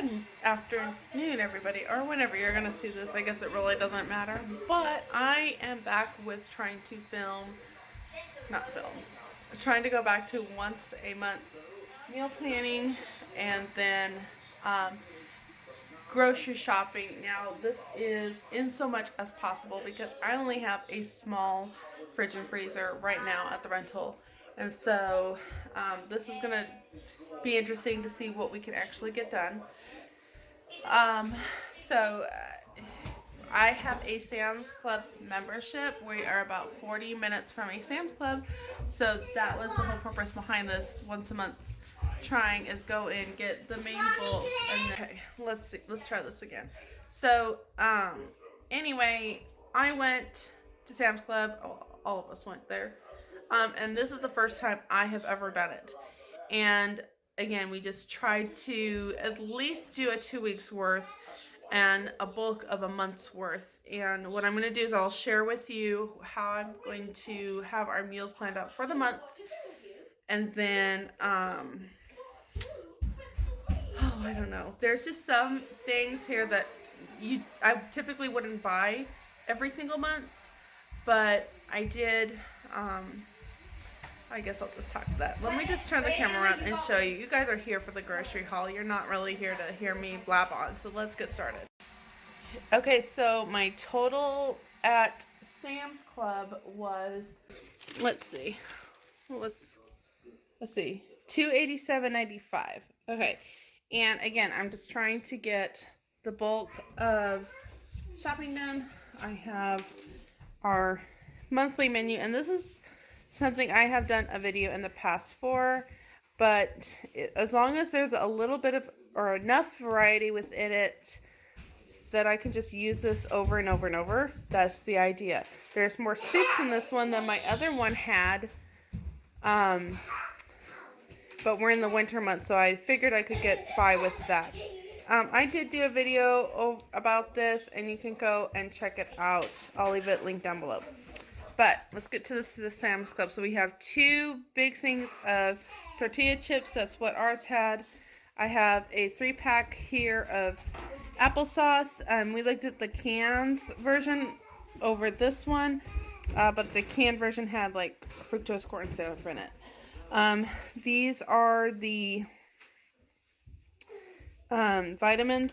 Good afternoon, everybody, or whenever you're going to see this. I guess it really doesn't matter. But I am back with trying to trying to go back to once a month meal planning and then um, grocery shopping. Now, this is in so much as possible because I only have a small fridge and freezer right now at the rental. And so this is going to be interesting to see what we can actually get done. Um, so I have a Sam's Club membership. We are about 40 minutes from a Sam's Club. So that was the whole purpose behind this once a month trying is go in, get the main bulk, and okay, let's see, let's try this again. So, anyway, I went to Sam's Club. All of us went there. And this is the first time I have ever done it. And again, we just tried to at least do a 2 weeks worth and a bulk of a month's worth. And what I'm going to do is I'll share with you how I'm going to have our meals planned out for the month. And then, I don't know. There's just some things here that I typically wouldn't buy every single month, but I did. I guess I'll just talk to that. Let me just turn the camera around and show you. You guys are here for the grocery haul. You're not really here to hear me blab on. So let's get started. Okay, so my total at Sam's Club was, let's see, $287.95. Okay, and again, I'm just trying to get the bulk of shopping done. I have our monthly menu, and this is something I have done a video in the past for, but as long as there's a little bit of or enough variety within it that I can just use this over and over and over, that's the idea. There's more soups in this one than my other one had, but we're in the winter months, so I figured I could get by with that. I did do a video about this, and you can go and check it out. I'll leave it linked down below. But let's get to the Sam's Club. So we have 2 big things of tortilla chips. That's what ours had. I have a 3-pack here of applesauce. We looked at the cans version over this one, but the canned version had like fructose corn syrup in it. These are the vitamins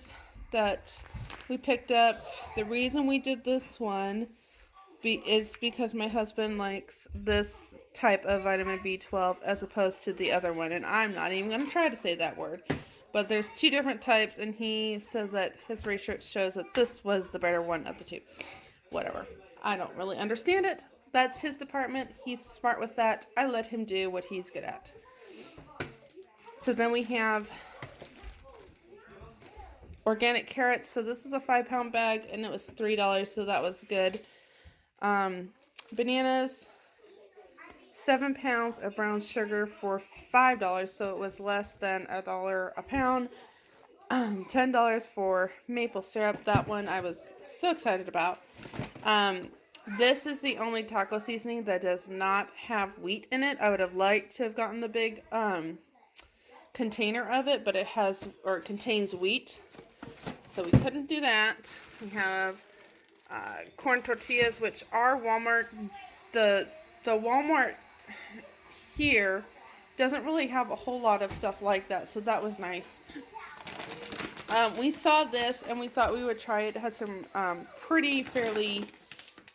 that we picked up. The reason we did this one is because my husband likes this type of vitamin B12 as opposed to the other one. And I'm not even going to try to say that word. But there's 2 different types, and he says that his research shows that this was the better one of the 2. Whatever. I don't really understand it. That's his department. He's smart with that. I let him do what he's good at. So then we have organic carrots. So this is a 5-pound bag, and it was $3, so that was good. Bananas, 7 pounds of brown sugar for $5, so it was less than $1 a pound. $10 for maple syrup. That one I was so excited about. This is the only taco seasoning that does not have wheat in it. I would have liked to have gotten the big container of it, but it contains wheat, so we couldn't do that. We have corn tortillas, which are Walmart. The Walmart here doesn't really have a whole lot of stuff like that, so that was nice. We saw this and we thought we would try it. It had some fairly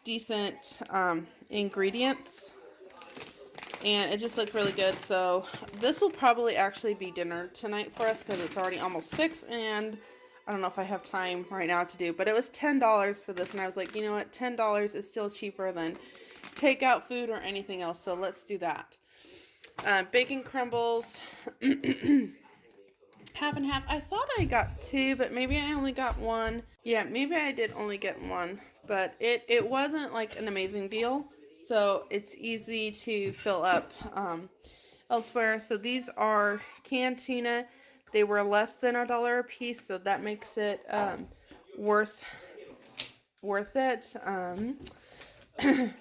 decent ingredients, and it just looked really good. So this will probably actually be dinner tonight for us because it's already almost 6, and I don't know if I have time right now to do, but it was $10 for this, and I was like, you know what, $10 is still cheaper than takeout food or anything else, so let's do that. Bacon crumbles, half and half. I thought I got 2, but maybe I only got 1. Yeah, maybe I did only get 1, but it wasn't like an amazing deal, so it's easy to fill up elsewhere. So these are canned tuna. They were less than $1 a piece, so that makes it worth it.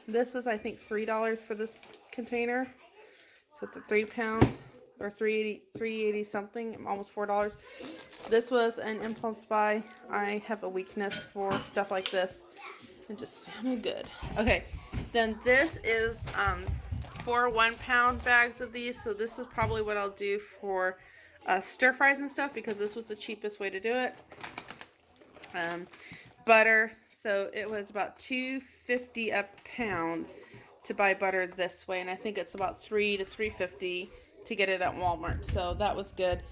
This was, I think, $3 for this container. So it's a 3-pound or $3.80 something, almost $4. This was an impulse buy. I have a weakness for stuff like this. It just sounded good. Okay, then this is 4 1-pound bags of these. So this is probably what I'll do for stir fries and stuff, because this was the cheapest way to do it. Butter. So it was about $2.50 a pound to buy butter this way, and I think it's about $3 to $3.50 to get it at Walmart. So that was good.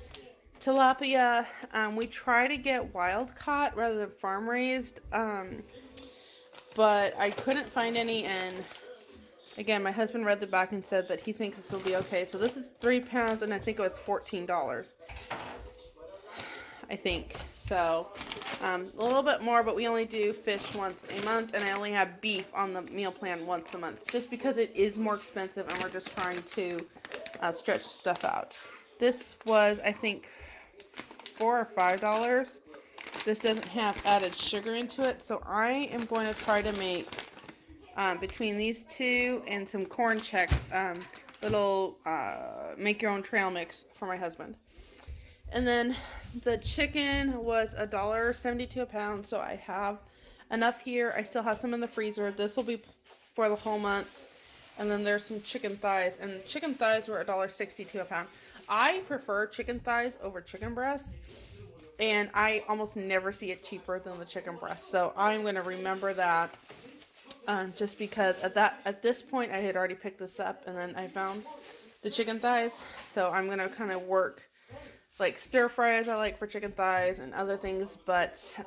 Tilapia, we try to get wild caught rather than farm raised, but I couldn't find any, and again, my husband read the back and said that he thinks this will be okay. So this is 3 pounds, and I think it was $14. I think so. A little bit more, but we only do fish once a month, and I only have beef on the meal plan once a month, just because it is more expensive, and we're just trying to stretch stuff out. This was, I think, $4 or $5. This doesn't have added sugar into it, so I am going to try to make between these two and some corn checks, little make your own trail mix for my husband. And then the chicken was $1.72 a pound, so I have enough here. I still have some in the freezer. This will be for the whole month. And then there's some chicken thighs, and chicken thighs were $1.62 a pound. I prefer chicken thighs over chicken breasts, and I almost never see it cheaper than the chicken breast. So I'm going to remember that, just because at this point I had already picked this up, and then I found the chicken thighs. So I'm going to kind of work like stir fries I like for chicken thighs and other things, but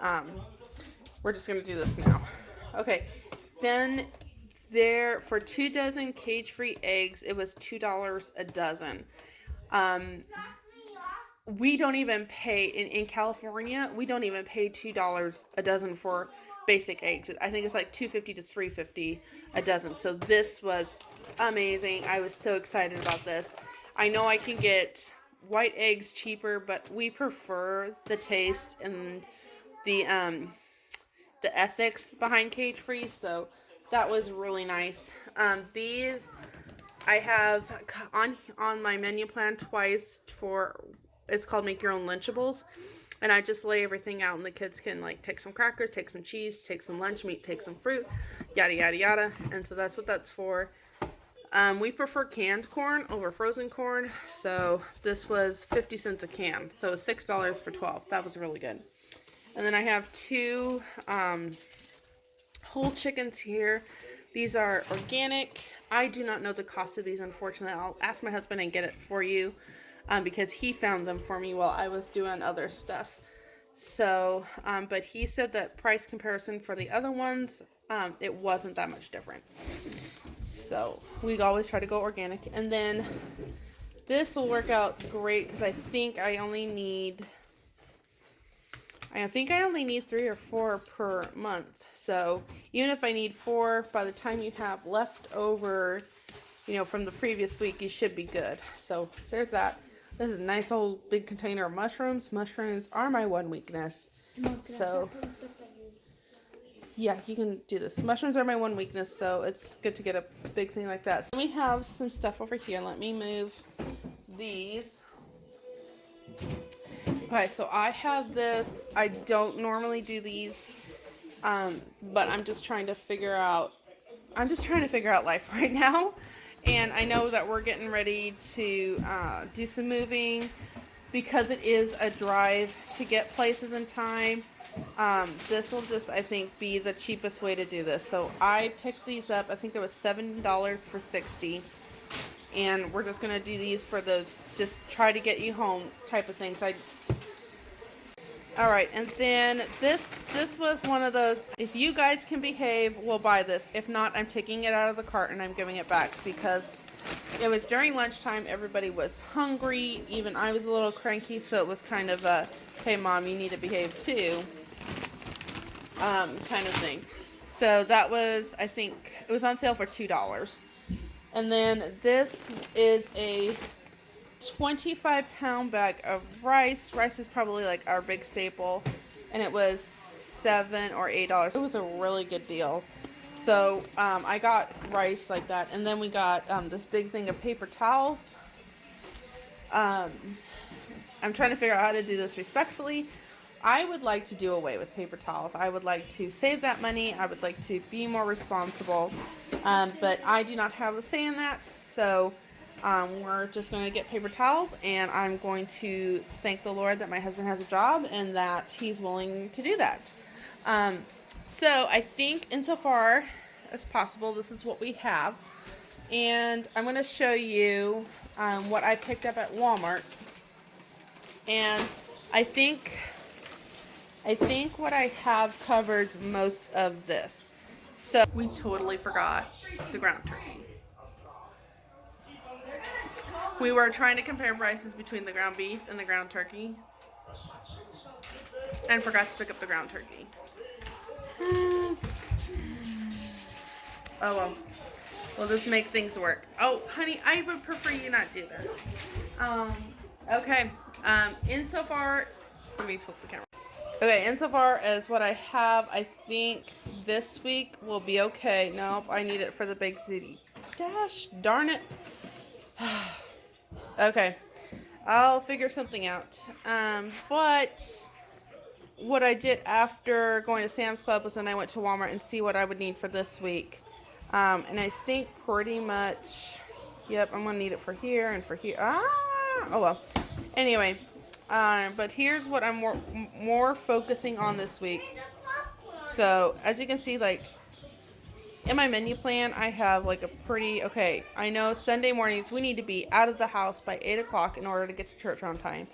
we're just going to do this now. Okay, then there, for 2 dozen cage-free eggs, it was $2 a dozen. We don't even pay, in California, we don't even pay $2 a dozen for basic eggs. I think it's like $2.50 to $3.50 a dozen. So this was amazing. I was so excited about this. I know I can get white eggs cheaper, but we prefer the taste and the ethics behind cage free, so that was really nice. These I have on my menu plan twice for, it's called Make Your Own Lunchables, and I just lay everything out, and the kids can like take some crackers, take some cheese, take some lunch meat, take some fruit, yada yada yada, and so that's what that's for. We prefer canned corn over frozen corn, so this was 50 cents a can, so it's $6 for 12. That was really good. And then I have 2 whole chickens here. These are organic. I do not know the cost of these, unfortunately. I'll ask my husband and get it for you, because he found them for me while I was doing other stuff. So, but he said that price comparison for the other ones, it wasn't that much different. So we always try to go organic. And then this will work out great, because I think I only need 3 or 4 per month. So even if I need 4, by the time you have leftover, from the previous week, you should be good. So there's that. This is a nice old big container of mushrooms. Mushrooms are my one weakness. So yeah, you can do this. Mushrooms are my one weakness, so it's good to get a big thing like that. So we have some stuff over here. Let me move these. Okay, so I have this. I don't normally do these, but I'm just trying to figure out life right now. And I know that we're getting ready to do some moving, because it is a drive to get places in time. This will just, I think, be the cheapest way to do this. So I picked these up. I think it was $7 for 60. And we're just going to do these for those just try to get you home type of things. Alright, and then this was one of those, if you guys can behave, we'll buy this. If not, I'm taking it out of the cart and I'm giving it back, because it was during lunchtime. Everybody was hungry. Even I was a little cranky, so it was kind of a, hey mom, you need to behave too, kind of thing. So that was, I think, it was on sale for $2. And then this is a 25-pound bag of rice. Rice is probably like our big staple, and it was $7 or $8. It was a really good deal. So I got rice like that, and then we got this big thing of paper towels. Um, I'm trying to figure out how to do this respectfully. I would like to do away with paper towels. I would like to save that money. I would like to be more responsible. But I do not have a say in that. So we're just going to get paper towels. And I'm going to thank the Lord that my husband has a job and that he's willing to do that. So I think insofar as possible, this is what we have. And I'm going to show you what I picked up at Walmart. And I think what I have covers most of this. So we totally forgot the ground turkey. We were trying to compare prices between the ground beef and the ground turkey and forgot to pick up the ground turkey. Oh well. We'll just make things work. Oh, honey, I would prefer you not do this. Okay. Insofar, let me flip the camera. Okay, insofar as what I have, I think this week will be okay. Nope, I need it for the big city. Dash, darn it. Okay, I'll figure something out. But what I did after going to Sam's Club was then I went to Walmart and see what I would need for this week. And I think pretty much, yep, I'm going to need it for here and for here. Oh well. Anyway, but here's what I'm more focusing on this week. So, as you can see, like, in my menu plan, I have, like, a pretty, okay, I know Sunday mornings we need to be out of the house by 8 o'clock in order to get to church on time.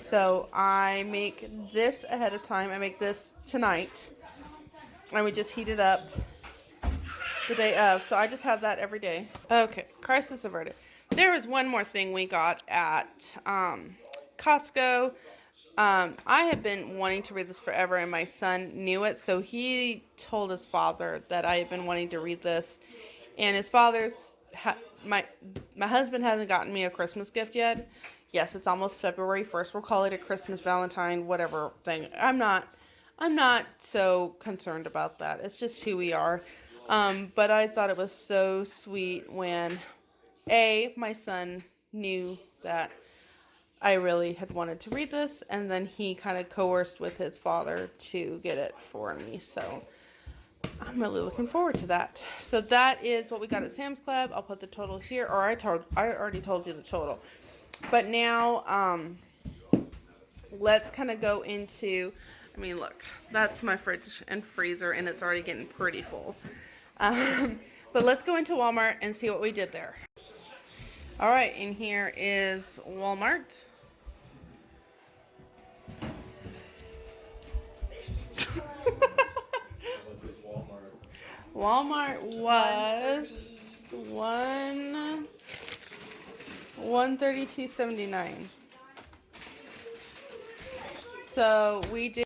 So, I make this ahead of time. I make this tonight. And we just heat it up the day of. So, I just have that every day. Okay, crisis averted. There was one more thing we got at Costco. I have been wanting to read this forever, and my son knew it, so he told his father that I have been wanting to read this. And his father's, my husband hasn't gotten me a Christmas gift yet. Yes, it's almost February 1st. We'll call it a Christmas, Valentine, whatever thing. I'm not so concerned about that. It's just who we are. But I thought it was so sweet when, my son knew that I really had wanted to read this, and then he kind of coerced with his father to get it for me. So I'm really looking forward to that. So that is what we got at Sam's Club. I'll put the total here, or I already told you the total. But now, let's kind of go into, I mean, look, that's my fridge and freezer, and it's already getting pretty full. But let's go into Walmart and see what we did there. All right, and here is Walmart. Walmart was $132.79. So we did